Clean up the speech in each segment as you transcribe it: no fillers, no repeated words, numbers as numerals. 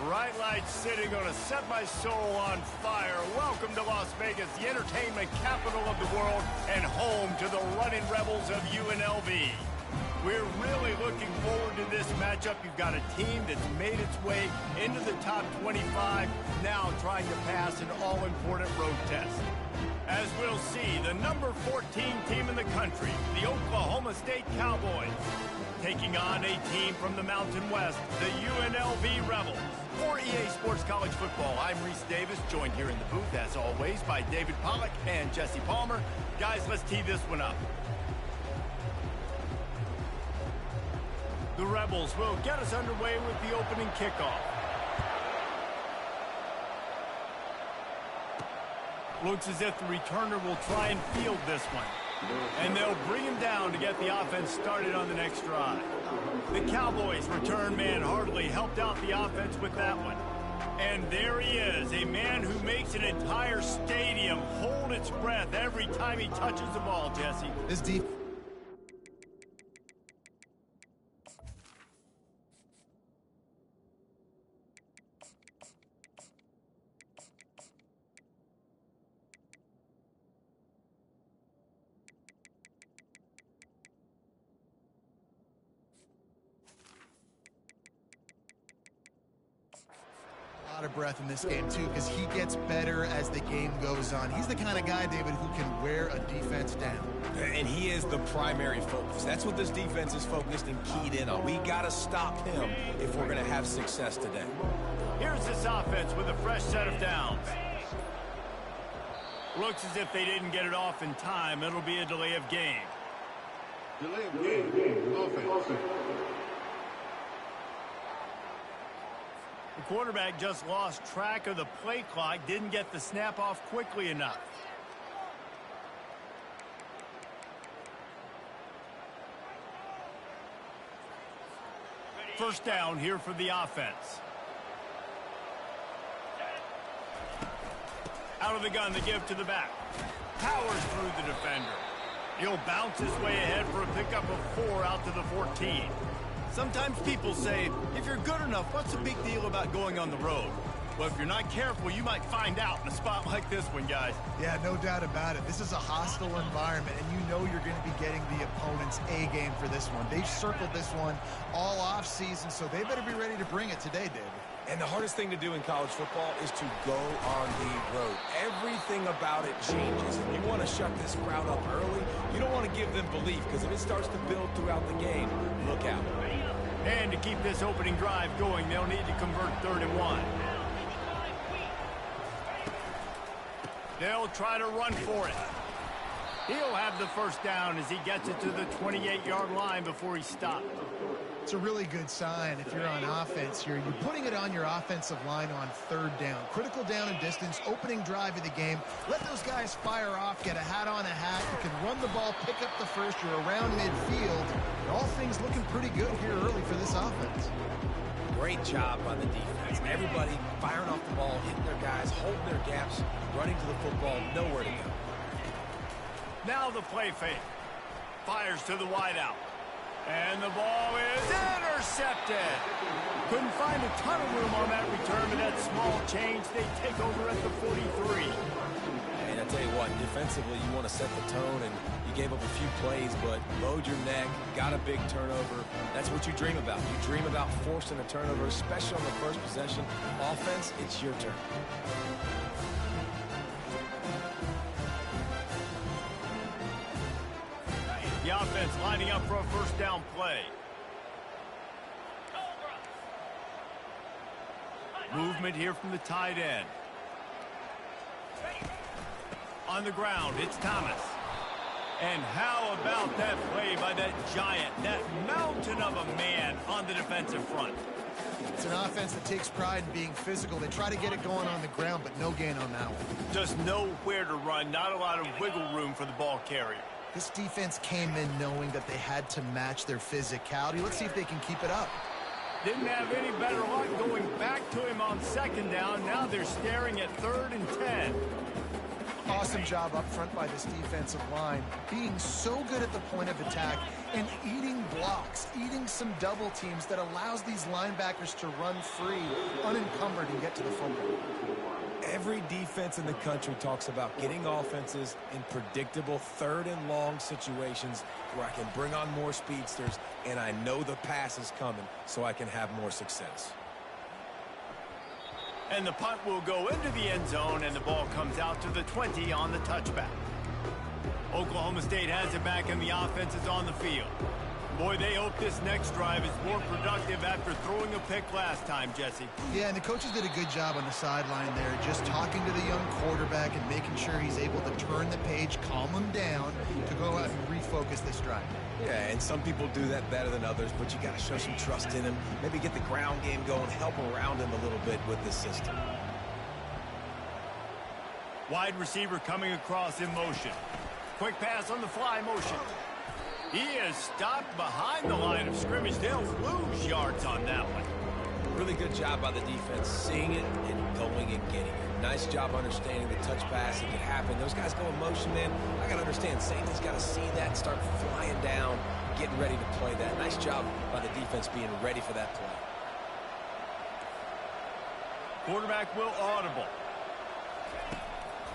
Bright lights sitting on a set my soul on fire. Welcome to Las Vegas, the entertainment capital of the world and home to the running rebels of UNLV. We're really looking forward to this matchup. You've got a team that's made its way into the top 25, now trying to pass an all-important road test. As we'll see, the number 14 team in the country, the Oklahoma State Cowboys, taking on a team from the Mountain West, the UNLV Rebels. For EA Sports College Football, I'm Reese Davis, joined here in the booth, as always, by David Pollack and Jesse Palmer. Guys, let's tee this one up. The Rebels will get us underway with the opening kickoff. Looks as if the returner will try and field this one. And they'll bring him down to get the offense started on the next drive. The Cowboys return man Hartley helped out the offense with that one. And there he is, a man who makes an entire stadium hold its breath every time he touches the ball, Jesse. This deep. Of breath in this game too, because he gets better as the game goes on. He's the kind of guy, David, who can wear a defense down. And he is the primary focus. That's what this defense is focused and keyed in on. We got to stop him if we're going to have success today. Here's this offense with a fresh set of downs. Looks as if they didn't get it off in time. It'll be a delay of game. Delay of game. Offense. The quarterback just lost track of the play clock, didn't get the snap off quickly enough. First down here for the offense. Out of the gun, the give to the back. Powers through the defender. He'll bounce his way ahead for a pickup of 4 out to the 14. Sometimes people say, if you're good enough, what's the big deal about going on the road? Well, if you're not careful, you might find out in a spot like this one, guys. Yeah, no doubt about it. This is a hostile environment, and you know you're going to be getting the opponent's A game for this one. They've circled this one all off season, so they better be ready to bring it today, David. And the hardest thing to do in college football is to go on the road. Everything about it changes. If you want to shut this crowd up early, you don't want to give them belief, because if it starts to build throughout the game, look out. And to keep this opening drive going, they'll need to convert 3rd and 1. They'll try to run for it. He'll have the first down as he gets it to the 28-yard line before he stopped. It's a really good sign if you're on offense here. You're putting it on your offensive line on 3rd down. Critical down and distance, opening drive of the game. Let those guys fire off, get a hat on a hat. You can run the ball, pick up the first. You're around midfield. And all things looking pretty good here early for this offense. Great job by the defense. Everybody firing off the ball, hitting their guys, holding their gaps, running to the football, nowhere to go. Now the play fake. Fires to the wideout. And the ball is intercepted. Couldn't find a ton of room on that return, but that small change, they take over at the 43. And I tell you what, defensively, you want to set the tone, and you gave up a few plays, but load your neck, got a big turnover. That's what you dream about. You dream about forcing a turnover, especially on the first possession. Offense, it's your turn. The offense lining up for a first down play. Movement here from the tight end. On the ground, it's Thomas. And how about that play by that giant, that mountain of a man on the defensive front? It's an offense that takes pride in being physical. They try to get it going on the ground, but no gain on that one. Just nowhere to run, not a lot of wiggle room for the ball carrier. This defense came in knowing that they had to match their physicality. Let's see if they can keep it up. Didn't have any better luck going back to him on 2nd down. Now they're staring at 3rd and 10. Awesome job up front by this defensive line, being so good at the point of attack and eating blocks, eating some double teams that allows these linebackers to run free, unencumbered, and get to the football. Every defense in the country talks about getting offenses in predictable third and long situations where I can bring on more speedsters and I know the pass is coming so I can have more success. And the punt will go into the end zone, and the ball comes out to the 20 on the touchback. Oklahoma State has it back, and the offense is on the field. Boy, they hope this next drive is more productive after throwing a pick last time, Jesse. Yeah, and the coaches did a good job on the sideline there, just talking to the young quarterback and making sure he's able to turn the page, calm him down, to go out and refocus this drive. Yeah, and some people do that better than others, but you got to show some trust in him. Maybe get the ground game going, help around him a little bit with this system. Wide receiver coming across in motion. Quick pass on the fly motion. He is stopped behind the line of scrimmage. They'll lose yards on that one. Really good job by the defense, seeing it and going and getting it. Nice job understanding the touch pass. It can happen. Those guys go in motion, man. I got to understand. Safety's got to see that and start flying down, getting ready to play that. Nice job by the defense being ready for that play. Quarterback will audible.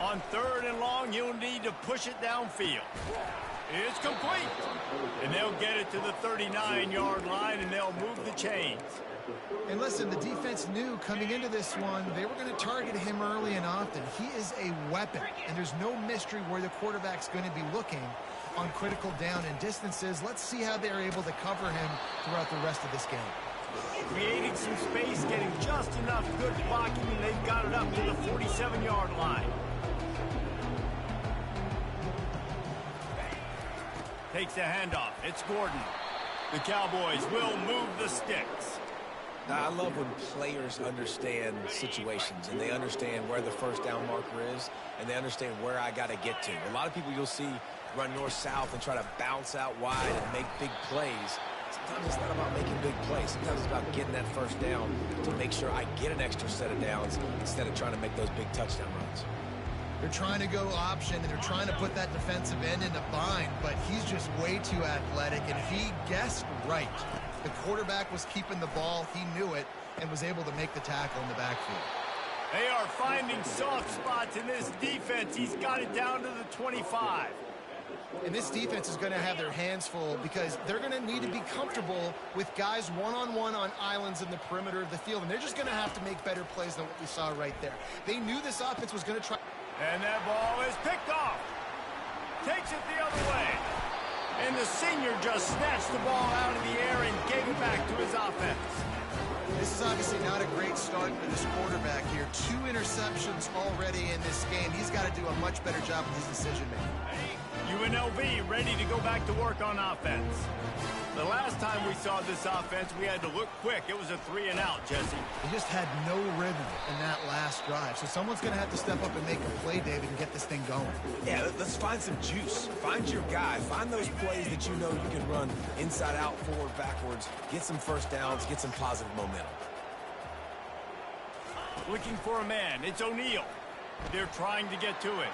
On third and long, you'll need to push it downfield. It's complete. And they'll get it to the 39-yard line, and they'll move the chains. And listen, the defense knew coming into this one, they were going to target him early and often. He is a weapon, and there's no mystery where the quarterback's going to be looking on critical down and distances. Let's see how they're able to cover him throughout the rest of this game. Creating some space, getting just enough good blocking, and they've got it up to the 47-yard line. Takes the handoff. It's Gordon. The Cowboys will move the sticks. Now, I love when players understand situations and they understand where the first down marker is and they understand where I got to get to. A lot of people you'll see run north-south and try to bounce out wide and make big plays. Sometimes it's not about making big plays. Sometimes it's about getting that first down to make sure I get an extra set of downs instead of trying to make those big touchdown runs. They're trying to go option, and they're trying to put that defensive end in a bind, but he's just way too athletic, and he guessed right. The quarterback was keeping the ball. He knew it and was able to make the tackle in the backfield. They are finding soft spots in this defense. He's got it down to the 25. And this defense is going to have their hands full because they're going to need to be comfortable with guys one-on-one on islands in the perimeter of the field, and they're just going to have to make better plays than what we saw right there. They knew this offense was going to try. And that ball is picked off. Takes it the other way. And the senior just snatched the ball out of the air and gave it back to his offense. This is obviously not a great start for this quarterback here. 2 interceptions already in this game. He's got to do a much better job with his decision-making. UNLV ready to go back to work on offense. The last time we saw this offense, we had to look quick. It was a 3-and-out, Jesse. They just had no rhythm in that last drive. So someone's going to have to step up and make a play, David, and get this thing going. Yeah, let's find some juice. Find your guy. Find those plays that you know you can run inside out, forward, backwards. Get some first downs. Get some positive momentum. Looking for a man. It's O'Neal. They're trying to get to it.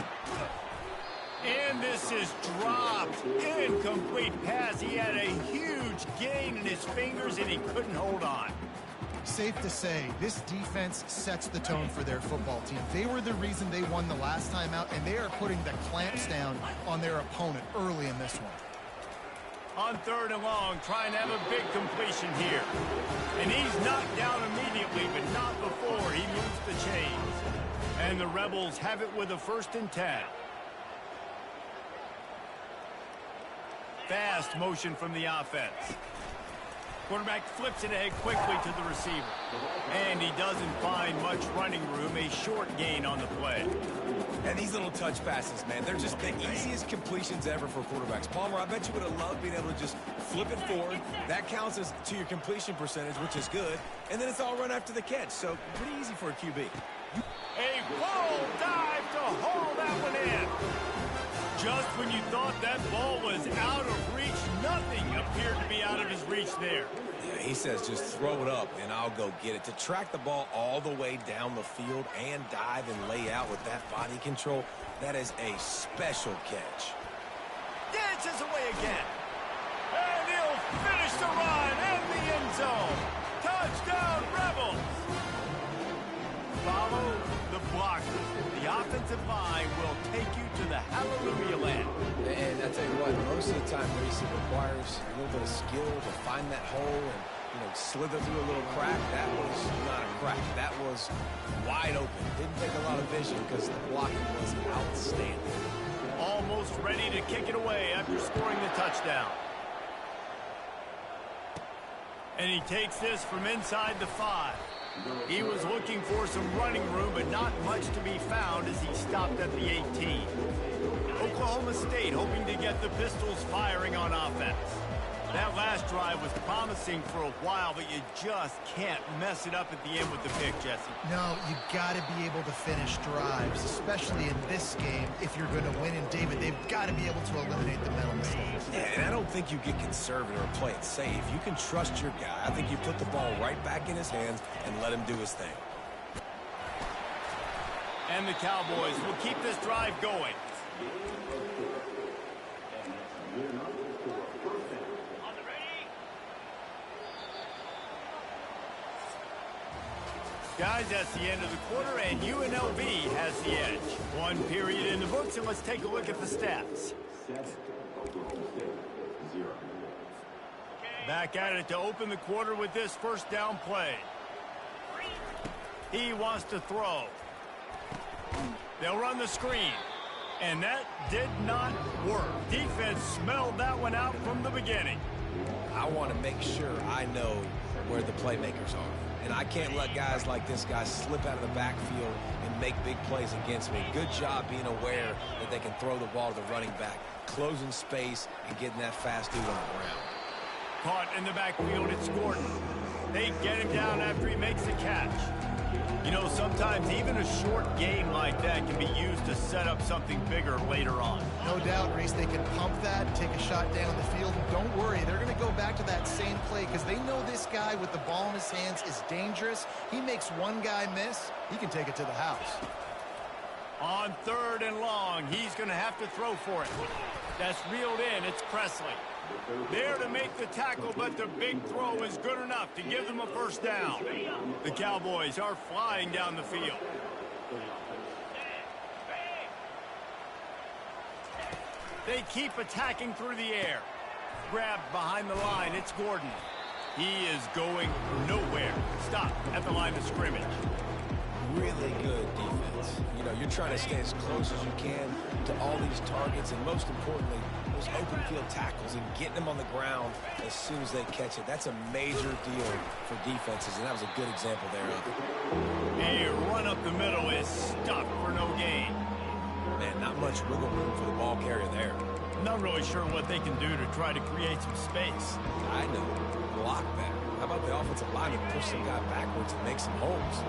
And this is dropped. Incomplete pass. He had a huge gain in his fingers, and he couldn't hold on. Safe to say, this defense sets the tone for their football team. They were the reason they won the last time out, and they are putting the clamps down on their opponent early in this one. On third and long, trying to have a big completion here. And he's knocked down immediately, but not before he moves the chains. And the Rebels have it with a 1st and 10. Fast motion from the offense. Quarterback flips it ahead quickly to the receiver. And he doesn't find much running room. A short gain on the play. And these little touch passes, man, they're just the easiest completions ever for quarterbacks. Palmer, I bet you would have loved being able to just flip it forward. That counts as to your completion percentage, which is good. And then it's all run after the catch. So pretty easy for a QB. A full dive to haul that one in. Just when you thought that ball was out of reach, nothing appeared to be out of his reach there. Yeah, he says just throw it up and I'll go get it. To track the ball all the way down the field and dive and lay out with that body control, that is a special catch. Dances away again. And he'll finish the run in the end zone. Touchdown, Rebels. Follow the blocker. The offensive line will take you to the hallelujah land. And I tell you what, most of the time, Reese, it requires a little bit of skill to find that hole and, slither through a little crack. That was not a crack. That was wide open. Didn't take a lot of vision because the blocking was outstanding. Almost ready to kick it away after scoring the touchdown. And he takes this from inside the 5. He was looking for some running room, but not much to be found as he stopped at the 18. Oklahoma State hoping to get the Pistols firing on offense. That last drive was promising for a while, but you just can't mess it up at the end with the pick, Jesse. No, you got to be able to finish drives, especially in this game. If you're going to win, and David, they've got to be able to eliminate the mental mistakes. Yeah, and I don't think you get conservative or play it safe. You can trust your guy. I think you put the ball right back in his hands and let him do his thing. And the Cowboys will keep this drive going. Guys, that's the end of the quarter, and UNLV has the edge. One period in the books, and let's take a look at the stats. Back at it to open the quarter with this first down play. He wants to throw. They'll run the screen. And that did not work. Defense smelled that one out from the beginning. I want to make sure I know where the playmakers are. And I can't let guys like this guy slip out of the backfield and make big plays against me. Good job being aware that they can throw the ball to the running back, closing space, and getting that fast dude on the ground. Caught in the backfield, it's Gordon. They get him down after he makes the catch. You know, sometimes even a short game like that can be used to set up something bigger later on. No doubt, Reese, they can pump that, take a shot down the field. Don't worry, they're going to go back to that same play because they know this guy with the ball in his hands is dangerous. He makes one guy miss, he can take it to the house. On 3rd and long, he's going to have to throw for it. That's reeled in, it's Presley. There to make the tackle, but the big throw is good enough to give them a first down. The Cowboys are flying down the field. They keep attacking through the air. Grabbed behind the line, it's Gordon. He is going nowhere. Stop at the line of scrimmage. Really good defense. You know, you're trying to stay as close as you can to all these targets, and most importantly, those open field tackles and getting them on the ground as soon as they catch it. That's a major deal for defenses, and that was a good example there of it. A run up the middle is stuck for no gain. Man, not much wiggle room for the ball carrier there. Not really sure what they can do to try to create some space. I know. Block better. How about the offensive lineman push some guy backwards and make some holes?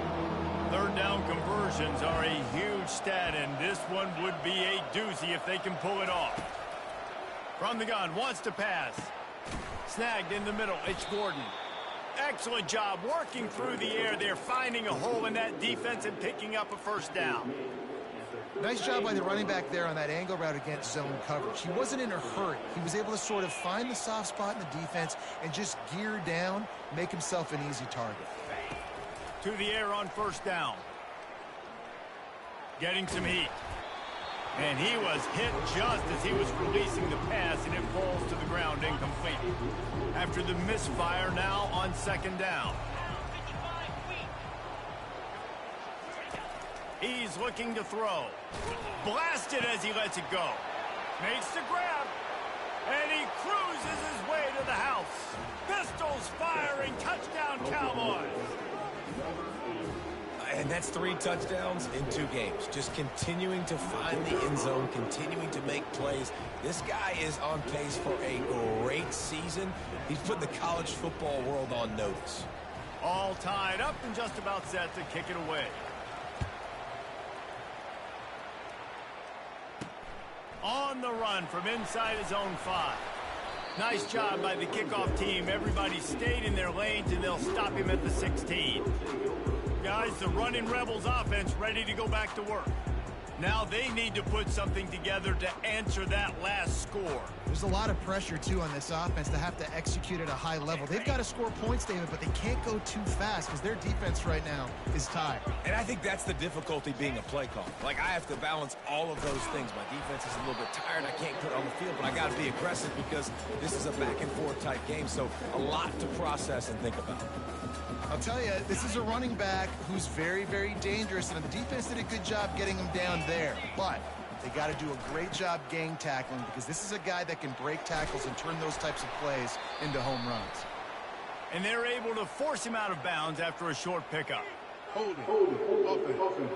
3rd down conversions are a huge stat, and this one would be a doozy if they can pull it off. From the gun, wants to pass. Snagged in the middle, it's Gordon. Excellent job working through the air. They're finding a hole in that defense and picking up a first down. Nice job by the running back there on that angle route against zone coverage. He wasn't in a hurry. He was able to sort of find the soft spot in the defense and just gear down, make himself an easy target. To the air on first down. Getting some heat. And he was hit just as he was releasing the pass, and it falls to the ground incomplete. After the misfire, now on 2nd down. He's looking to throw. Blasted as he lets it go. Makes the grab. And he cruises his way to the house. Pistols firing. Touchdown, Cowboys. And that's 3 touchdowns in 2 games. Just continuing to find the end zone, continuing to make plays. This guy is on pace for a great season. He's put the college football world on notice. All tied up and just about set to kick it away. On the run from inside his own 5. Nice job by the kickoff team. Everybody stayed in their lanes, and they'll stop him at the 16. Guys, the Running Rebels offense ready to go back to work. Now they need to put something together to answer that last score. There's a lot of pressure, too, on this offense to have to execute at a high level. They've got to score points, David, but they can't go too fast because their defense right now is tired. And I think that's the difficulty being a play call. Like, I have to balance all of those things. My defense is a little bit tired. I can't put it on the field, but I got to be aggressive because this is a back-and-forth type game, so a lot to process and think about. I'll tell you, this is a running back who's very, very dangerous, and the defense did a good job getting him down there. But they got to do a great job gang tackling because this is a guy that can break tackles and turn those types of plays into home runs. And they're able to force him out of bounds after a short pickup. Holding. Offense.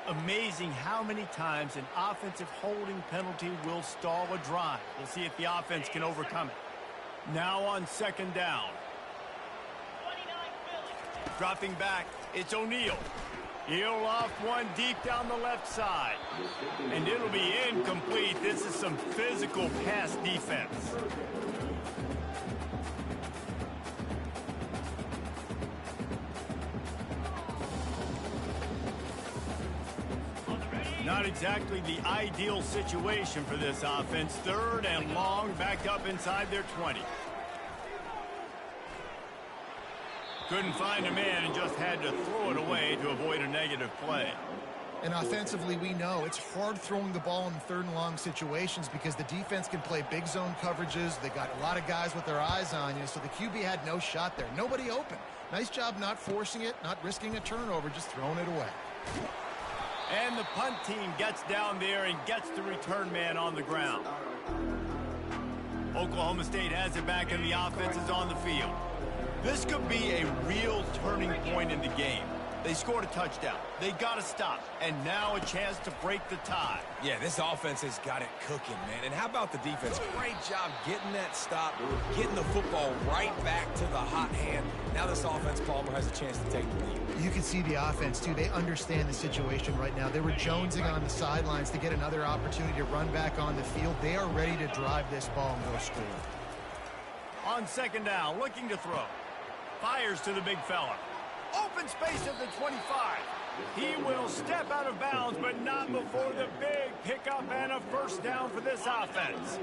Amazing how many times an offensive holding penalty will stall a drive. We'll see if the offense can overcome it. Now on second down. Dropping back, it's O'Neal. He'll off one deep down the left side. And it'll be incomplete. This is some physical pass defense. Not exactly the ideal situation for this offense. Third and long, back up inside their 20. Couldn't find a man and just had to throw it away to avoid a negative play. And offensively, we know it's hard throwing the ball in third and long situations because the defense can play big zone coverages. They got a lot of guys with their eyes on you, so the QB had no shot there. Nobody open. Nice job not forcing it, not risking a turnover, just throwing it away. And the punt team gets down there and gets the return man on the ground. Oklahoma State has it back and the offense is on the field. This could be a real turning point in the game. They scored a touchdown. They got to stop. And now a chance to break the tie. Yeah, this offense has got it cooking, man. And how about the defense? Great job getting that stop, getting the football right back to the hot hand. Now this offense, Palmer, has a chance to take the lead. You can see the offense, too. They understand the situation right now. They were jonesing on the sidelines to get another opportunity to run back on the field. They are ready to drive this ball and go score. On second down, looking to throw. Fires to the big fella. Open space at the 25. He will step out of bounds, but not before the big pickup and a first down for this offense.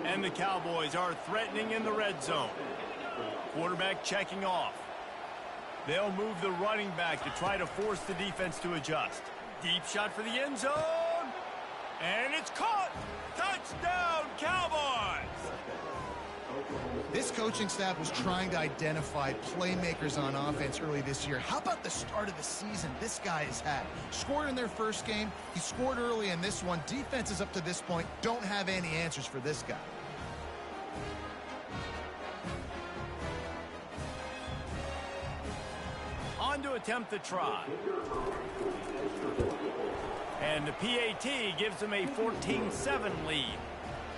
And the Cowboys are threatening in the red zone. Quarterback checking off. They'll move the running back to try to force the defense to adjust. Deep shot for the end zone. And it's caught. Touchdown, Cowboys! This coaching staff was trying to identify playmakers on offense early this year. How about the start of the season this guy has had? Scored in their first game. He scored early in this one. Defenses up to this point don't have any answers for this guy. On to attempt the try. And the PAT gives them a 14-7 lead.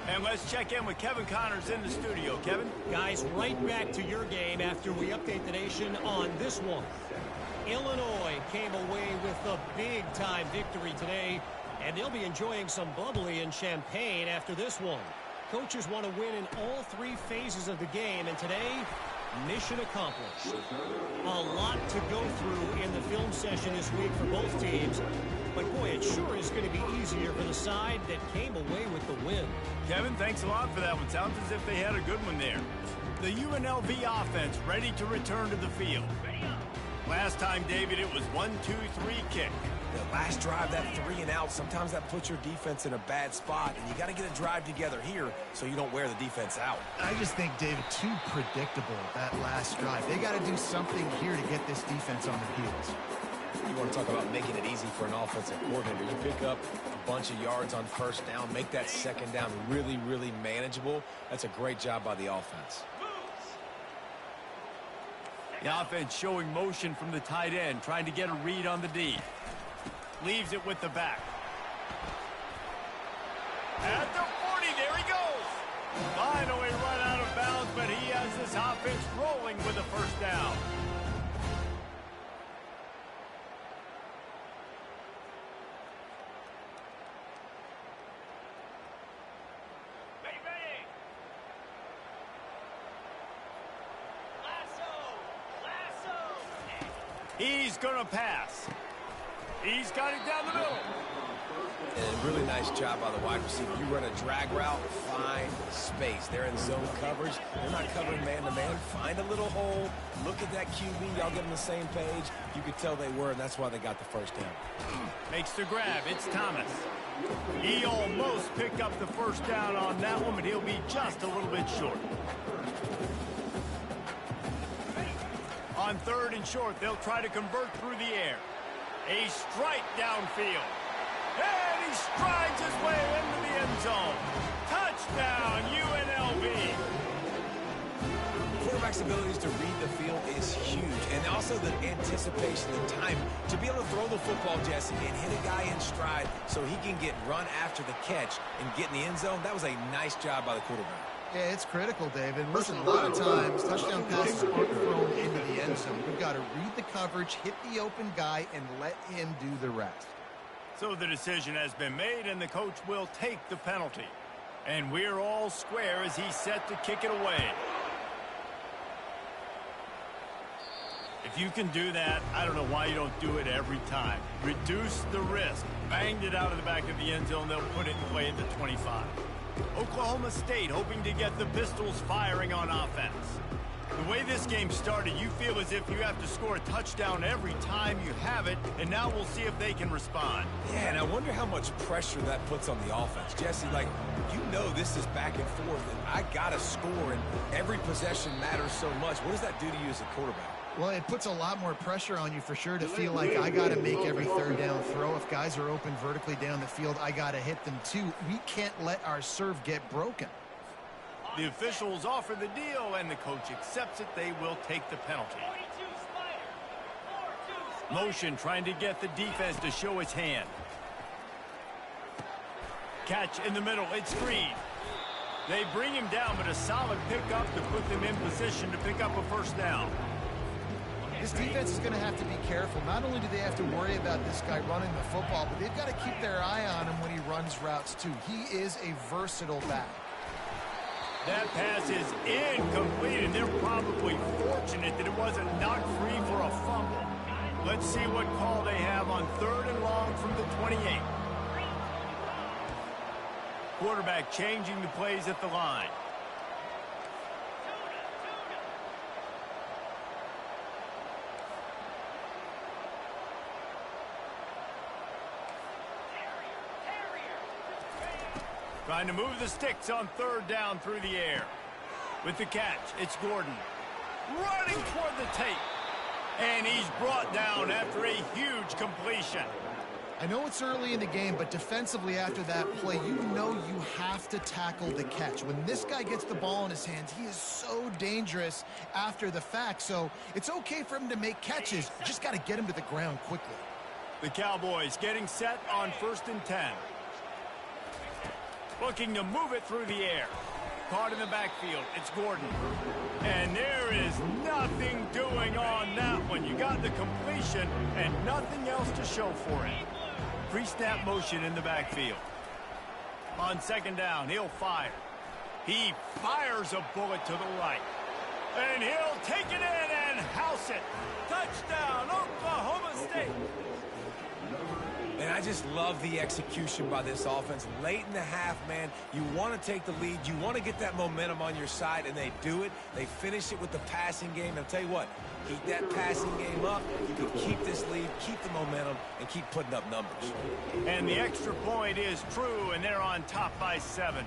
And let's check in with Kevin Connors in the studio. Kevin? Guys, right back to your game after we update the nation on this one. Illinois came away with a big-time victory today, and they'll be enjoying some bubbly and champagne after this one. Coaches want to win in all three phases of the game, and today, mission accomplished. A lot to go through in the film session this week for both teams, but boy, it sure is going to be easier for the side that came away with the win. Kevin, thanks a lot for that one. Sounds as if they had a good one there. The UNLV offense ready to return to the field. Last time, David, it was 1-2-3 kick. The last drive, that 3 and out, sometimes that puts your defense in a bad spot, and you got to get a drive together here so you don't wear the defense out. I just think, David, too predictable that last drive. They got to do something here to get this defense on their heels. You want to talk about making it easy for an offensive coordinator. You pick up a bunch of yards on first down, make that second down really, really manageable. That's a great job by the offense. The offense showing motion from the tight end, trying to get a read on the D. Leaves it with the back. At the 40, there he goes. Finally run out of bounds, but he has this offense rolling with a first down. He's going to pass. He's got it down the middle. And really nice job by the wide receiver. You run a drag route, find space. They're in zone coverage. They're not covering man-to-man. Find a little hole. Look at that QB. Y'all get on the same page. You could tell they were, and that's why they got the first down. Makes the grab. It's Thomas. He almost picked up the first down on that one, but he'll be just a little bit short. On 3rd and short, they'll try to convert through the air. A strike downfield. And he strides his way into the end zone. Touchdown, UNLV. Quarterback's abilities to read the field is huge. And also the anticipation, the time to be able to throw the football, Jesse, and hit a guy in stride so he can get run after the catch and get in the end zone. That was a nice job by the quarterback. Yeah, it's critical, David. Listen, a lot of times, touchdown passes aren't thrown into the end zone. You've got to read the coverage, hit the open guy, and let him do the rest. So the decision has been made, and the coach will take the penalty. And we're all square as he's set to kick it away. If you can do that, I don't know why you don't do it every time. Reduce the risk. Banged it out of the back of the end zone. They'll put it away at the 25. Oklahoma State hoping to get the Pistols firing on offense. The way this game started, you feel as if you have to score a touchdown every time you have it, and now we'll see if they can respond. Yeah, and I wonder how much pressure that puts on the offense. Jesse, like, you know this is back and forth, and I got to score, and every possession matters so much. What does that do to you as a quarterback? Well, it puts a lot more pressure on you for sure to feel like I got to make every 3rd down throw. If guys are open vertically down the field, I got to hit them too. We can't let our serve get broken. The officials offer the deal, and the coach accepts it. They will take the penalty. Motion trying to get the defense to show its hand. Catch in the middle. It's Green. They bring him down, but a solid pickup to put them in position to pick up a first down. This defense is going to have to be careful. Not only do they have to worry about this guy running the football, but they've got to keep their eye on him when he runs routes too. He is a versatile back. That pass is incomplete, and they're probably fortunate that it wasn't knocked free for a fumble. Let's see what call they have on 3rd and long from the 28. Quarterback changing the plays at the line. Trying to move the sticks on 3rd down through the air. With the catch, it's Gordon. Running toward the tape. And he's brought down after a huge completion. I know it's early in the game, but defensively after that play, you know you have to tackle the catch. When this guy gets the ball in his hands, he is so dangerous after the fact. So it's okay for him to make catches. You just got to get him to the ground quickly. The Cowboys getting set on 1st and 10. Looking to move it through the air. Caught in the backfield. It's Gordon. And there is nothing doing on that one. You got the completion and nothing else to show for it. Pre-snap motion in the backfield. On 2nd down, he'll fire. He fires a bullet to the right. And he'll take it in and house it. Touchdown, Oklahoma State. And I just love the execution by this offense. Late in the half, man, you want to take the lead. You want to get that momentum on your side, and they do it. They finish it with the passing game. I'll tell you what, keep that passing game up. You can keep this lead, keep the momentum, and keep putting up numbers. And the extra point is true, and they're on top by 7.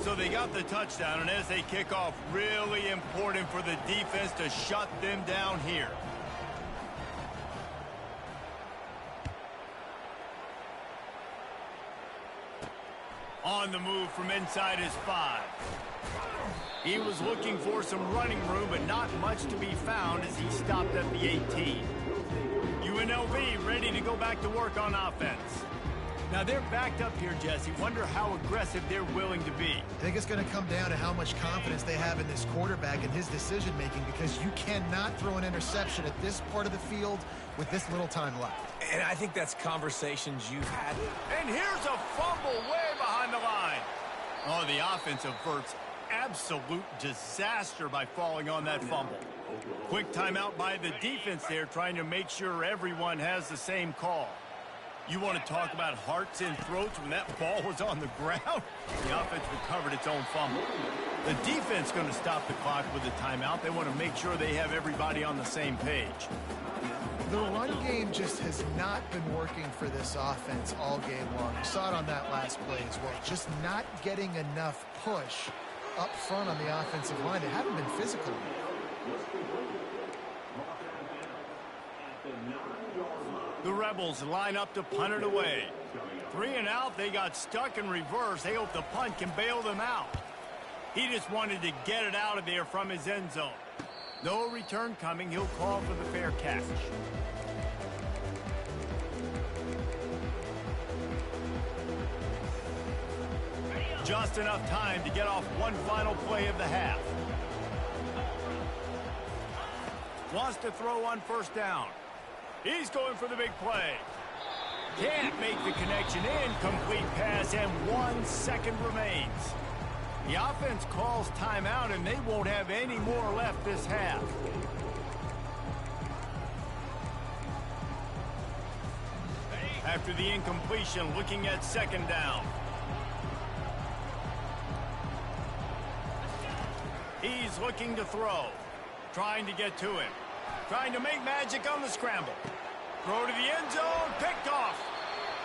So they got the touchdown, and as they kick off, really important for the defense to shut them down here. On the move from inside his 5. He was looking for some running room, but not much to be found as he stopped at the 18. UNLV ready to go back to work on offense. Now they're backed up here, Jesse. Wonder how aggressive they're willing to be. I think it's going to come down to how much confidence they have in this quarterback and his decision-making, because you cannot throw an interception at this part of the field with this little time left. And I think that's conversations you've had. And here's a fumble way behind the line. Oh, the offense averts absolute disaster by falling on that fumble. Quick timeout by the defense there, trying to make sure everyone has the same call. You want to talk about hearts and throats when that ball was on the ground? The offense recovered its own fumble. The defense going to stop the clock with a timeout. They want to make sure they have everybody on the same page. The run game just has not been working for this offense all game long. You saw it on that last play as well. Just not getting enough push up front on the offensive line. They haven't been physical. The Rebels line up to punt it away. 3 and out, they got stuck in reverse. They hope the punt can bail them out. He just wanted to get it out of there from his end zone. No return coming. He'll call for the fair catch. Just enough time to get off one final play of the half. Wants to throw on first down. He's going for the big play. Can't make the connection. Incomplete pass, and 1 second remains. The offense calls timeout, and they won't have any more left this half. After the incompletion, looking at second down. He's looking to throw. Trying to get to him. Trying to make magic on the scramble. Throw to the end zone, picked off.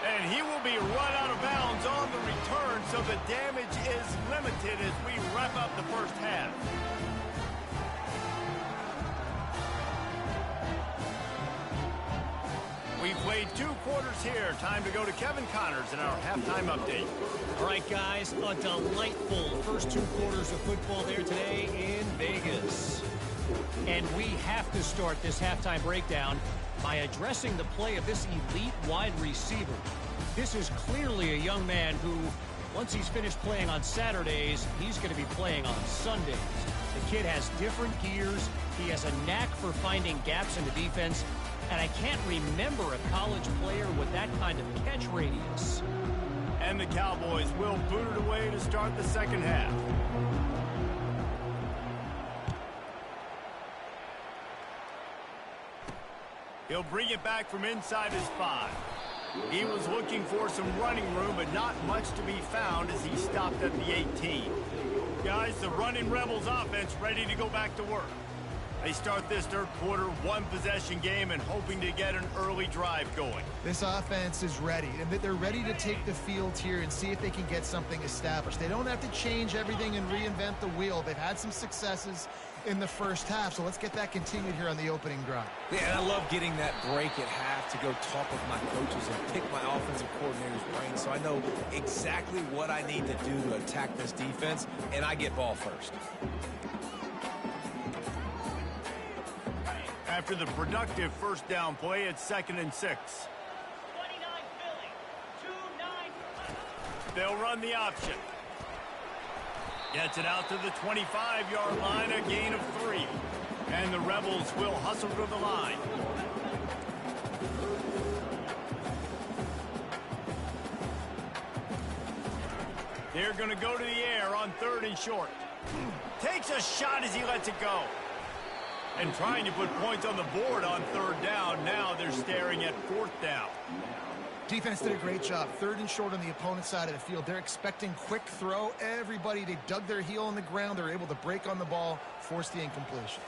And he will be run out of bounds on the return, so the damage is limited as we wrap up the first half. We've played 2 quarters here. Time to go to Kevin Connors in our halftime update. All right, guys, a delightful first 2 quarters of football there today in Vegas. And we have to start this halftime breakdown by addressing the play of this elite wide receiver. This is clearly a young man who, once he's finished playing on Saturdays, he's going to be playing on Sundays. The kid has different gears. He has a knack for finding gaps in the defense. And I can't remember a college player with that kind of catch radius. And the Cowboys will boot it away to start the second half. He'll bring it back from inside his 5. He was looking for some running room, but not much to be found as he stopped at the 18. Guys, the running Rebels offense ready to go back to work. They start this third quarter, 1-possession game, and hoping to get an early drive going. This offense is ready, and they're ready to take the field here and see if they can get something established. They don't have to change everything and reinvent the wheel. They've had some successes in the first half, so let's get that continued here on the opening drive. Yeah, and I love getting that break at half to go talk with my coaches and pick my offensive coordinator's brain so I know exactly what I need to do to attack this defense, and I get ball first. After the productive first down play, it's 2nd and 6. 29 Philly, 2-9. They'll run the option. Gets it out to the 25-yard line, a gain of 3. And the Rebels will hustle to the line. They're going to go to the air on 3rd and short. Takes a shot as he lets it go. And trying to put points on the board on 3rd down. Now they're staring at 4th down. Defense did a great job. 3rd and short on the opponent's side of the field. They're expecting quick throw. Everybody, they dug their heel in the ground. They're able to break on the ball, force the incompletion.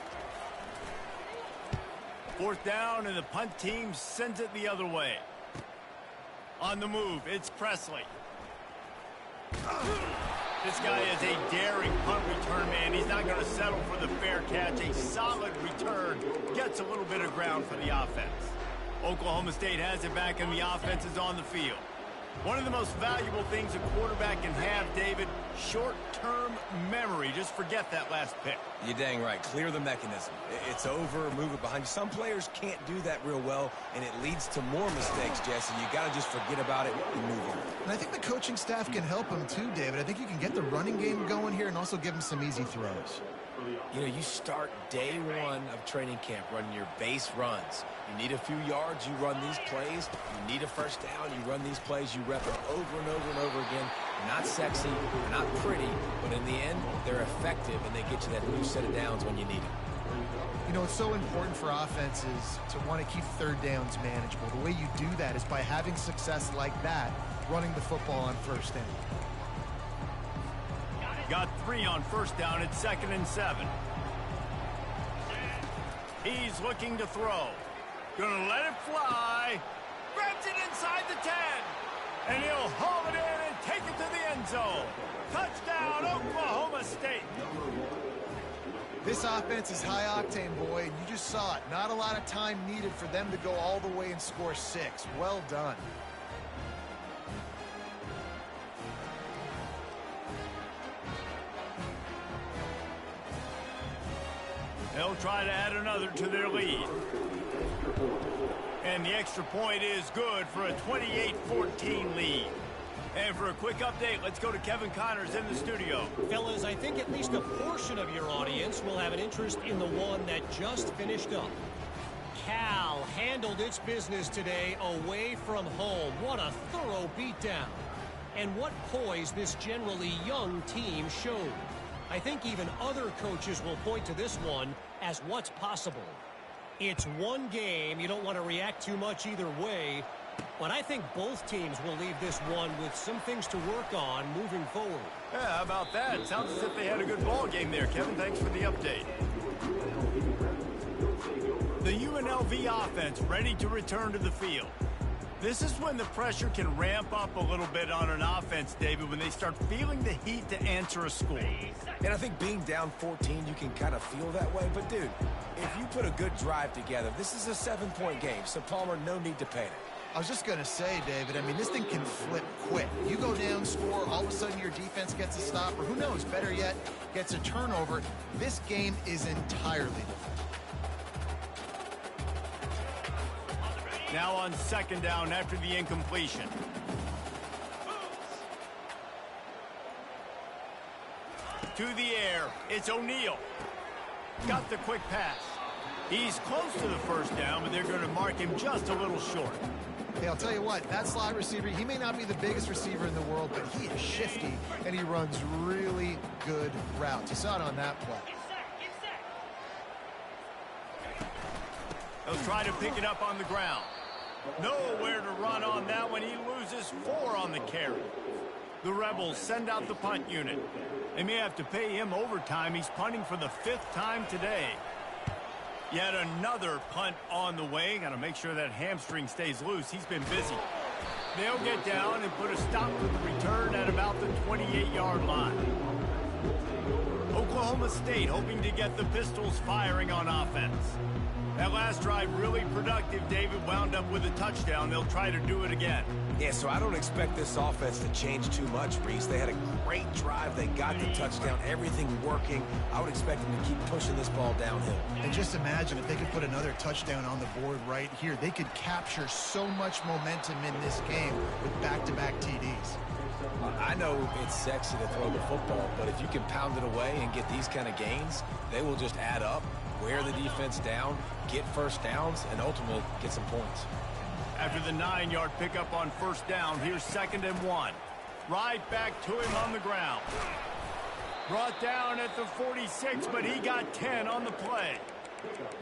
4th down, and the punt team sends it the other way. On the move, it's Presley. This guy is a daring punt return man. He's not going to settle for the fair catch. A solid return gets a little bit of ground for the offense. Oklahoma State has it back, and the offense is on the field. One of the most valuable things a quarterback can have, David, short-term memory. Just forget that last pick. You're dang right. Clear the mechanism. It's over, move it behind you. Some players can't do that real well, and it leads to more mistakes, Jesse. You got to just forget about it and move on. And I think the coaching staff can help him too, David. I think you can get the running game going here and also give him some easy throws. You know, you start day 1 of training camp running your base runs. You need a few yards, you run these plays. You need a first down, you run these plays. You rep it over and over and over again. They're not sexy, they're not pretty, but in the end, they're effective, and they get you that new set of downs when you need them. You know, it's so important for offenses to want to keep third downs manageable. The way you do that is by having success like that, running the football on first down. Got 3 on first down at 2nd and 7. He's looking to throw. Gonna let it fly. Grabs it inside the 10. And he'll haul it in and take it to the end zone. Touchdown, Oklahoma State. This offense is high octane, boy, and you just saw it. Not a lot of time needed for them to go all the way and score 6. Well done. They'll try to add another to their lead. And the extra point is good for a 28-14 lead. And for a quick update, let's go to Kevin Connors in the studio. Fellas, I think at least a portion of your audience will have an interest in the one that just finished up. Cal handled its business today away from home. What a thorough beatdown. And what poise this generally young team showed. I think even other coaches will point to this one as what's possible. It's one game. You don't want to react too much either way. But I think both teams will leave this one with some things to work on moving forward. Yeah, how about that? Sounds as if they had a good ball game there, Kevin. Thanks for the update. The UNLV offense ready to return to the field. This is when the pressure can ramp up a little bit on an offense, David, when they start feeling the heat to answer a score. And I think being down 14, you can kind of feel that way. But, dude, if you put a good drive together, this is a 7-point game. So, Palmer, no need to panic. I was just going to say, David, I mean, this thing can flip quick. You go down, score, all of a sudden your defense gets a stop, or who knows, better yet, gets a turnover. This game is entirely different. Now on 2nd down after the incompletion. To the air, it's O'Neal. Got the quick pass. He's close to the first down, but they're going to mark him just a little short. Hey, I'll tell you what, that slot receiver, he may not be the biggest receiver in the world, but he is shifty, and he runs really good routes. You saw it on that play. They'll try to pick it up on the ground. Nowhere to run on that one. He loses 4 on the carry. The Rebels send out the punt unit. They may have to pay him overtime. He's punting for the 5th time today. Yet another punt on the way. Got to make sure that hamstring stays loose. He's been busy. They'll get down and put a stop to the return at about the 28-yard line. Oklahoma State hoping to get the Pistols firing on offense. That last drive really productive. David wound up with a touchdown. They'll try to do it again. Yeah, so I don't expect this offense to change too much, Reese. They had a great drive. They got the touchdown. Everything working. I would expect them to keep pushing this ball downhill. And just imagine if they could put another touchdown on the board right here. They could capture so much momentum in this game with back-to-back TDs. I know it's sexy to throw the football, but if you can pound it away and get these kind of gains, they will just add up, wear the defense down, get first downs, and ultimately get some points. After the 9-yard pickup on first down, here's 2nd and 1. Right back to him on the ground. Brought down at the 46, but he got 10 on the play.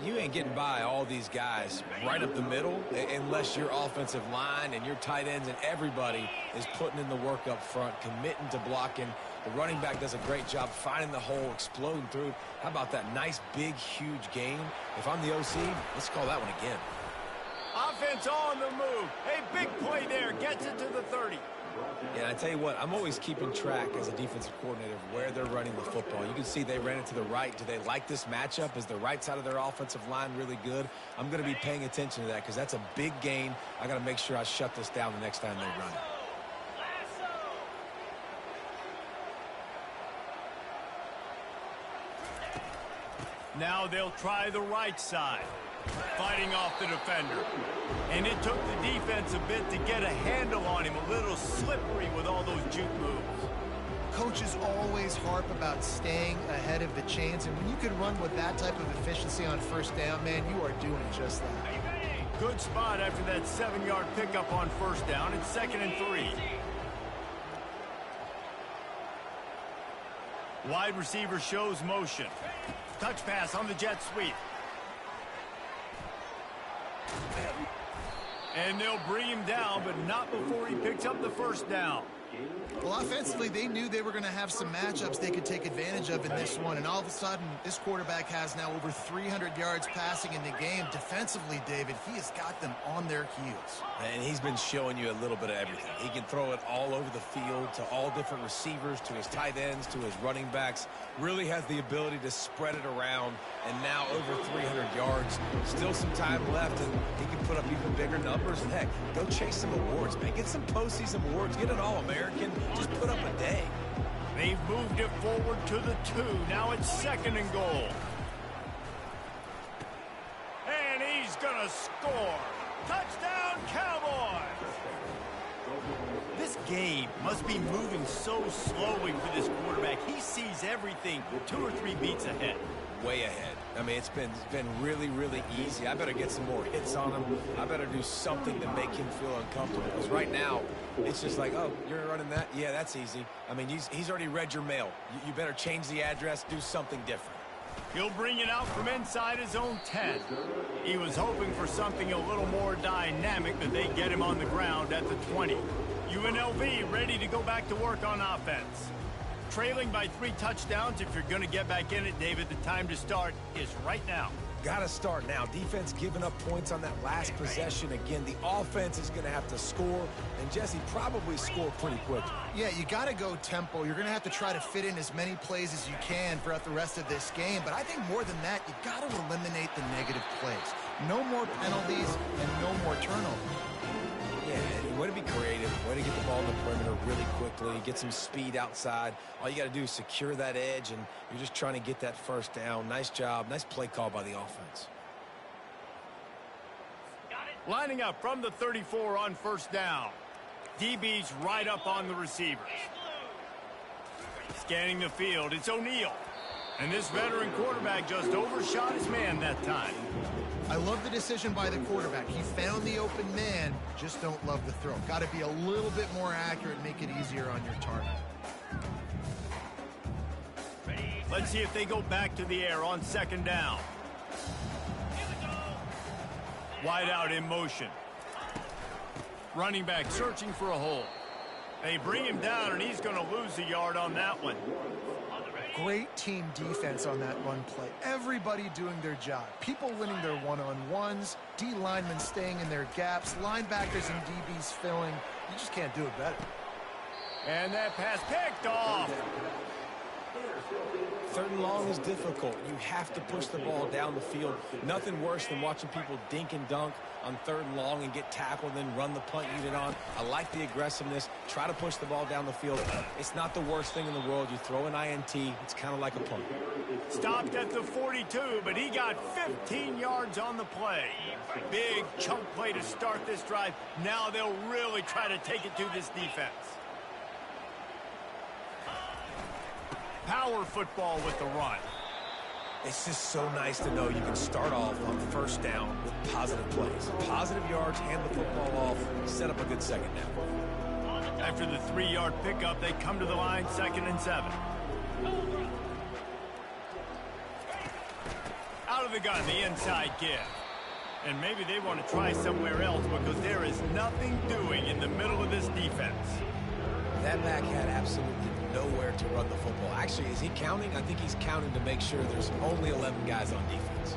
You ain't getting by all these guys right up the middle unless your offensive line and your tight ends and everybody is putting in the work up front, committing to blocking. The running back does a great job finding the hole, exploding through. How about that nice, big, huge gain? If I'm the OC, let's call that one again. Offense on the move. A big play there. Gets it to the 30. Yeah, I tell you what, I'm always keeping track as a defensive coordinator of where they're running the football. You can see they ran it to the right. Do they like this matchup? Is the right side of their offensive line really good? I'm going to be paying attention to that because that's a big gain. I got to make sure I shut this down the next time they run it. Now they'll try the right side. Fighting off the defender. And it took the defense a bit to get a handle on him. A little slippery with all those juke moves. Coaches always harp about staying ahead of the chains, and when you can run with that type of efficiency on first down, man, you are doing just that. Good spot after that 7-yard pickup on first down. It's 2nd and 3. Wide receiver shows motion. Touch pass on the jet sweep. And they'll bring him down, but not before he picks up the first down. Well, offensively, they knew they were going to have some matchups they could take advantage of in this one, and all of a sudden, this quarterback has now over 300 yards passing in the game. Defensively, David, he has got them on their heels. And he's been showing you a little bit of everything. He can throw it all over the field to all different receivers, to his tight ends, to his running backs. Really has the ability to spread it around, and now over 300 yards. Still some time left, and he can put up even bigger numbers. And heck, go chase some awards, man. Get some postseason awards. Get an All-American. Just put up a day. They've moved it forward to the 2. Now it's 2nd and goal. And he's going to score. Touchdown, Cowboys! This game must be moving so slowly for this quarterback. He sees everything 2 or 3 beats ahead. Way ahead. I mean, it's been really, really easy. I better get some more hits on him. I better do something to make him feel uncomfortable. Because right now, it's just like, oh, you're running that? Yeah, that's easy. I mean, he's already read your mail. You better change the address, do something different. He'll bring it out from inside his own 10. He was hoping for something a little more dynamic, but they get him on the ground at the 20. UNLV ready to go back to work on offense. Trailing by 3 touchdowns. If you're going to get back in it, David, the time to start is right now. Got to start now. Defense giving up points on that last possession. Again, the offense is going to have to score, and Jesse probably score pretty quick. Yeah, you got to go tempo. You're going to have to try to fit in as many plays as you can throughout the rest of this game. But I think more than that, you got to eliminate the negative plays. No more penalties and no more turnovers. Yeah, way to be creative, way to get the ball in the perimeter really quickly, get some speed outside. All you got to do is secure that edge, and you're just trying to get that first down. Nice job, nice play call by the offense. Lining up from the 34 on first down. DB's right up on the receivers. Scanning the field, it's O'Neal. And this veteran quarterback just overshot his man that time. I love the decision by the quarterback. He found the open man, just don't love the throw. Got to be a little bit more accurate, make it easier on your target. Let's see if they go back to the air on 2nd down. Wide out in motion. Running back searching for a hole. They bring him down, and he's going to lose a yard on that one. Great team defense on that run play. Everybody doing their job. People winning their one-on-ones, D linemen staying in their gaps, linebackers and DBs filling. You just can't do it better. And that pass picked off. 3rd and long is difficult. You have to push the ball down the field. Nothing worse than watching people dink and dunk on 3rd and long and get tackled and then run the punt unit on. I like the aggressiveness. Try to push the ball down the field. It's not the worst thing in the world. You throw an INT. It's kind of like a punt. Stopped at the 42, but he got 15 yards on the play. Big chunk play to start this drive. Now they'll really try to take it to this defense. Power football with the run. It's just so nice to know you can start off on 1st down with positive plays. Positive yards, hand the football off, set up a good 2nd down. After the 3-yard pickup, they come to the line, 2nd and 7. Out of the gun, the inside give. And maybe they want to try somewhere else because there is nothing doing in the middle of this defense. That back had absolutely nowhere to run the football. Actually, is he counting? I think he's counting to make sure there's only 11 guys on defense.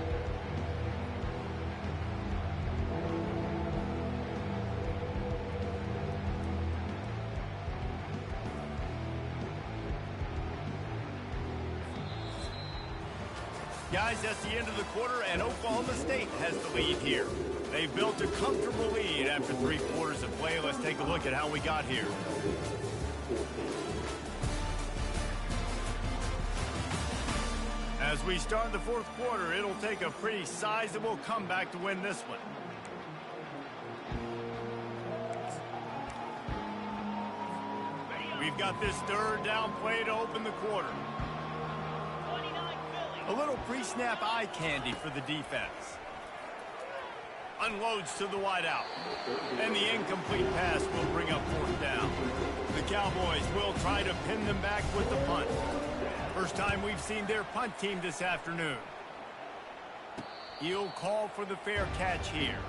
Guys, that's the end of the quarter, and Oklahoma State has the lead here. They've built a comfortable lead after 3 quarters of play. Let's take a look at how we got here. As we start the 4th quarter, it'll take a pretty sizable comeback to win this one. We've got this 3rd down play to open the quarter. A little pre-snap eye candy for the defense. Unloads to the wideout. And the incomplete pass will bring up 4th down. The Cowboys will try to pin them back with the punt. First time we've seen their punt team this afternoon. He'll call for the fair catch here.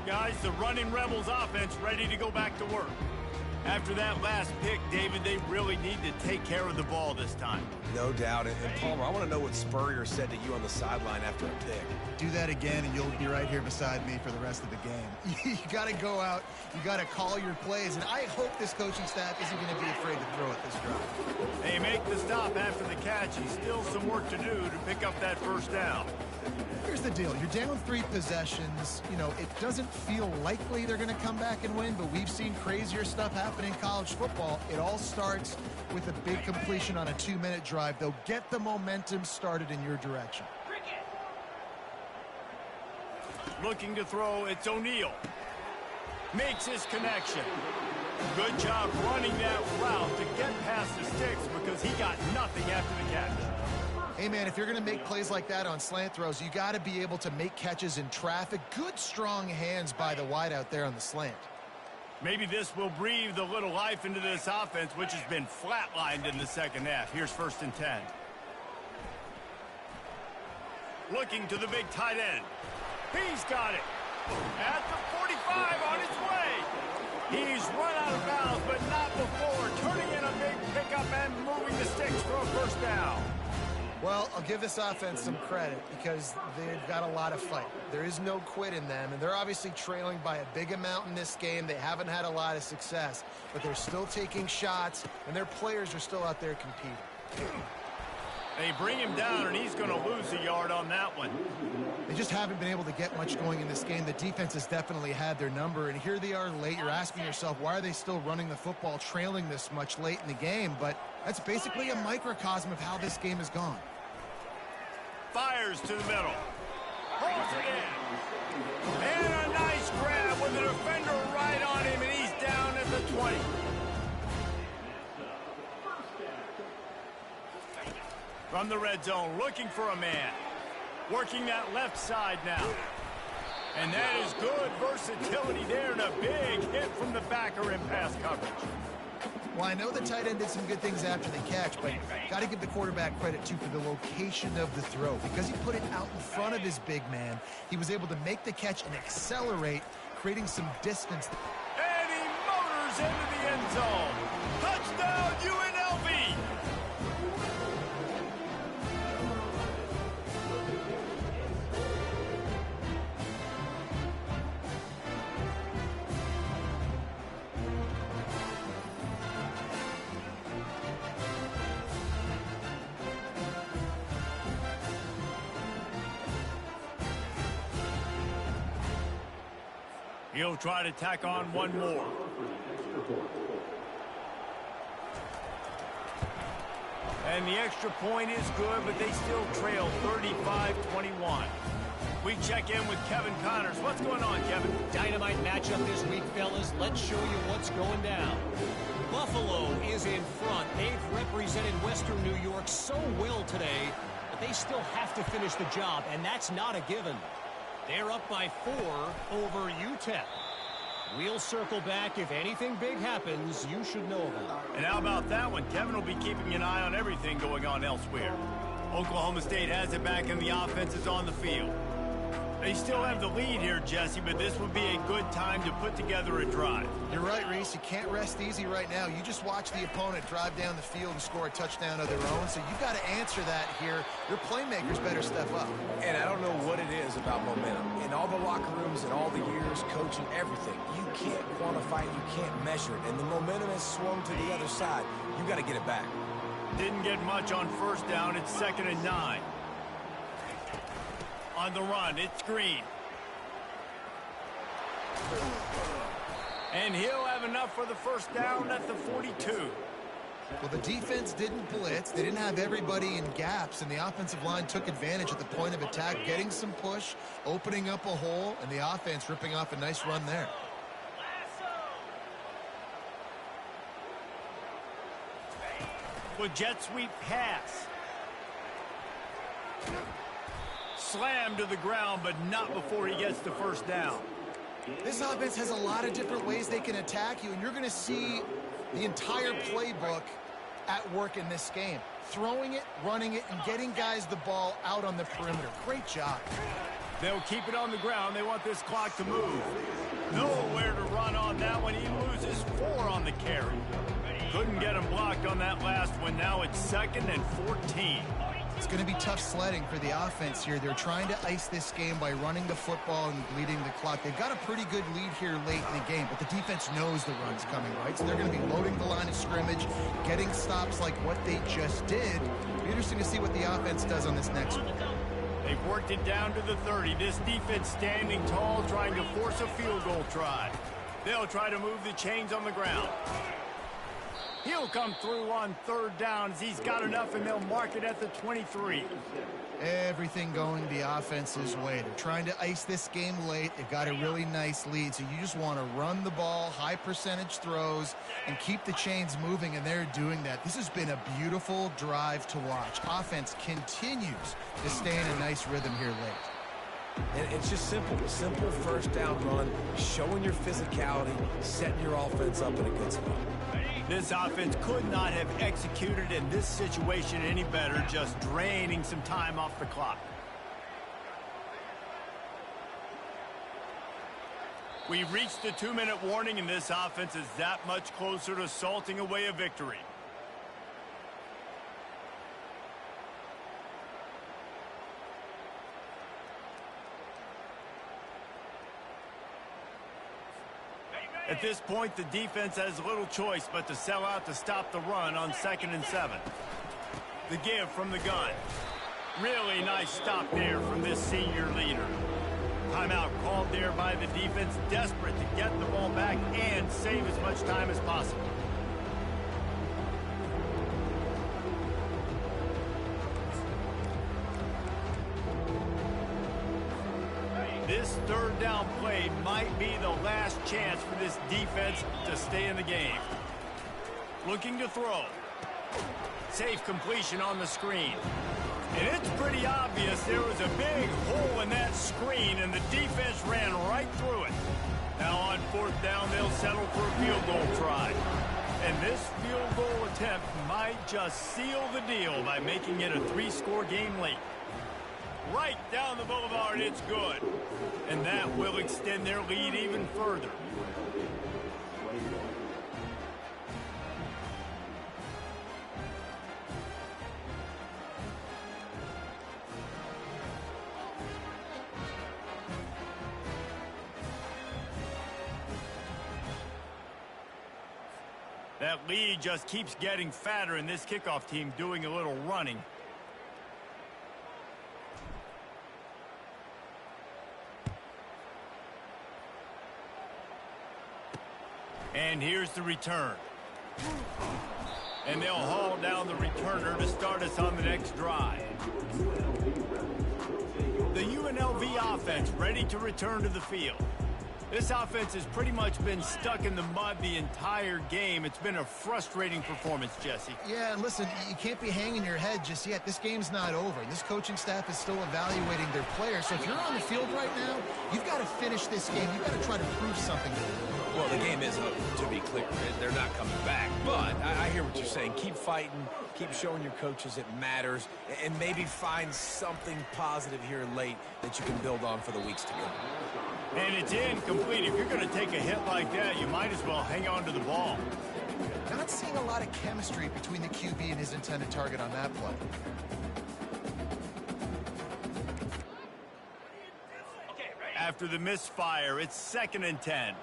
Guys, the running Rebels offense ready to go back to work. After that last pick, David, they really need to take care of the ball this time. No doubt. And Palmer, I want to know what Spurrier said to you on the sideline after a pick. Do that again, and you'll be right here beside me for the rest of the game. You got to go out. You got to call your plays, and I hope this coaching staff isn't going to be afraid to throw it this drive. They make the stop after the catch. He's still some work to do to pick up that first down. Here's the deal. You're down 3 possessions. You know, it doesn't feel likely they're going to come back and win, but we've seen crazier stuff happen in college football. It all starts with a big completion on a 2-minute drive. They'll get the momentum started in your direction. Looking to throw, it's O'Neal. Makes his connection. Good job running that route to get past the sticks because he got nothing after the catch. Hey, man, if you're going to make plays like that on slant throws, you got to be able to make catches in traffic. Good, strong hands by the wide out there on the slant. Maybe this will breathe a little life into this offense, which has been flatlined in the second half. Here's 1st and 10. Looking to the big tight end. He's got it. At the 45 on his way. He's run out of bounds, but not before. Turning in a big pickup and moving the sticks for a first down. Well, I'll give this offense some credit because they've got a lot of fight. There is no quit in them, and they're obviously trailing by a big amount in this game. They haven't had a lot of success, but they're still taking shots, and their players are still out there competing. They bring him down, and he's going to lose a yard on that one. They just haven't been able to get much going in this game. The defense has definitely had their number, and here they are late. You're asking yourself, why are they still running the football, trailing this much late in the game? But that's basically a microcosm of how this game has gone. Fires to the middle. Holds it in. And a nice grab with the defender right on him, and he's down at the 20. From the red zone, looking for a man. Working that left side now. And that is good versatility there, and a big hit from the backer in pass coverage. Well, I know the tight end did some good things after the catch, but got to give the quarterback credit, too, for the location of the throw. Because he put it out in front of his big man, he was able to make the catch and accelerate, creating some distance. And he motors into the end zone. Touchdown, UNLV! He'll try to tack on one more. And the extra point is good, but they still trail 35-21. We check in with Kevin Connors. What's going on, Kevin? Dynamite matchup this week, fellas. Let's show you what's going down. Buffalo is in front. They've represented Western New York so well today, but they still have to finish the job, and that's not a given. They're up by 4 over UTEP. We'll circle back. If anything big happens, you should know about it. And how about that one? Kevin will be keeping an eye on everything going on elsewhere. Oklahoma State has it back, and the offense is on the field. They still have the lead here, Jesse, but this would be a good time to put together a drive. You're right, Reese. You can't rest easy right now. You just watch the opponent drive down the field and score a touchdown of their own, so you've got to answer that here. Your playmakers better step up. And I don't know what it is about momentum. In all the locker rooms and all the years, coaching, everything, you can't quantify it, you can't measure it. And the momentum has swung to the other side. You got to get it back. Didn't get much on first down. It's 2nd and 9. On the run, it's Green. And he'll have enough for the first down at the 42. Well, the defense didn't blitz. They didn't have everybody in gaps, and the offensive line took advantage at the point of attack, getting some push, opening up a hole, and the offense ripping off a nice run there. With jet sweep pass. Slam to the ground, but not before he gets the first down. This offense has a lot of different ways they can attack you, and you're going to see the entire playbook at work in this game. Throwing it, running it, and getting guys the ball out on the perimeter. Great job. They'll keep it on the ground. They want this clock to move. Nowhere to run on that one. He loses 4 on the carry. Couldn't get him blocked on that last one. Now it's 2nd and 14. It's going to be tough sledding for the offense here. They're trying to ice this game by running the football and bleeding the clock. They've got a pretty good lead here late in the game, but the defense knows the run's coming, right? So they're going to be loading the line of scrimmage, getting stops like what they just did. It'll be interesting to see what the offense does on this next one. They've worked it down to the 30. This defense standing tall, trying to force a field goal try. They'll try to move the chains on the ground. He'll come through on 3rd down as he's got enough, and they'll mark it at the 23. Everything going the offense's way. They're trying to ice this game late. They've got a really nice lead, so you just want to run the ball, high percentage throws, and keep the chains moving, and they're doing that. This has been a beautiful drive to watch. Offense continues to stay in a nice rhythm here late. And it's just simple. A simple 1st down run, showing your physicality, setting your offense up in a good spot. This offense could not have executed in this situation any better, just draining some time off the clock. We've reached the 2-minute warning, and this offense is that much closer to salting away a victory. At this point, the defense has little choice but to sell out to stop the run on 2nd and 7. The give from the gun. Really nice stop there from this senior leader. Timeout called there by the defense, desperate to get the ball back and save as much time as possible. This 3rd down play might be the last chance for this defense to stay in the game. Looking to throw. Safe completion on the screen. And it's pretty obvious there was a big hole in that screen, and the defense ran right through it. Now on 4th down, they'll settle for a field goal try. And this field goal attempt might just seal the deal by making it a 3-score game late. Right down the boulevard, it's good. And that will extend their lead even further. That lead just keeps getting fatter, and this kickoff team doing a little running. And here's the return. And they'll haul down the returner to start us on the next drive. The UNLV offense ready to return to the field. This offense has pretty much been stuck in the mud the entire game. It's been a frustrating performance, Jesse. Yeah, and listen, you can't be hanging your head just yet. This game's not over. This coaching staff is still evaluating their players. So if you're on the field right now, you've got to finish this game. You've got to try to prove something to them. Well, the game is over, to be clear. They're not coming back. But I hear what you're saying. Keep fighting. Keep showing your coaches it matters. And maybe find something positive here late that you can build on for the weeks to come. And it's incomplete. If you're going to take a hit like that, you might as well hang on to the ball. Not seeing a lot of chemistry between the QB and his intended target on that play. After the misfire, it's 2nd and 10.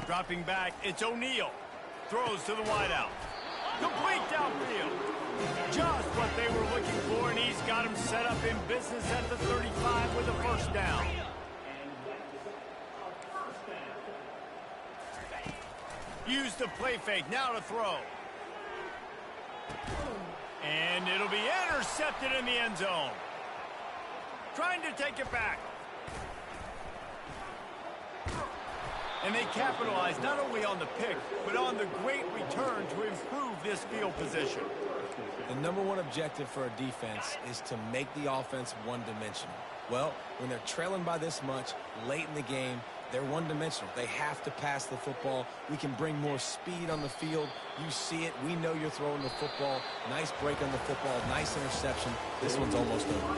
Dropping back, it's O'Neal. Throws to the wideout. Complete downfield. Just what they were looking for, and he's got him set up in business at the 35 with a 1st down. Use the play fake, now to throw. And it'll be intercepted in the end zone. Trying to take it back. And they capitalize not only on the pick, but on the great return to improve this field position. The number one objective for a defense is to make the offense one-dimensional. Well, when they're trailing by this much late in the game, They're one-dimensional. They have to pass the football. We can bring more speed on the field. You see it. We know you're throwing the football. Nice break on the football. Nice interception. This one's almost over.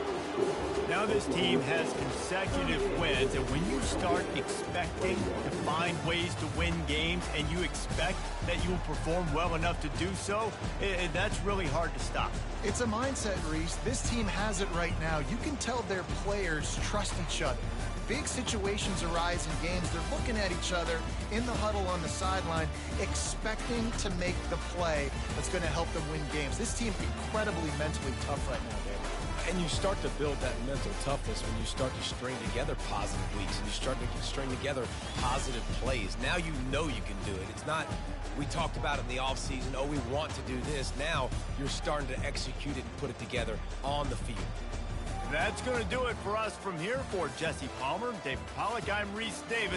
Now this team has consecutive wins, and when you start expecting to find ways to win games and you expect that you'll perform well enough to do so, that's really hard to stop. It's a mindset, Reese. This team has it right now. You can tell their players trust each other. Big situations arise in games. They're looking at each other in the huddle on the sideline, expecting to make the play that's going to help them win games. This team incredibly mentally tough right now, David. And you start to build that mental toughness when you start to string together positive weeks and you start to string together positive plays. Now you know you can do it. It's not, we talked about it in the offseason, oh, we want to do this. Now you're starting to execute it and put it together on the field. That's going to do it for us from here. For Jesse Palmer, David Pollack, I'm Reese Davis.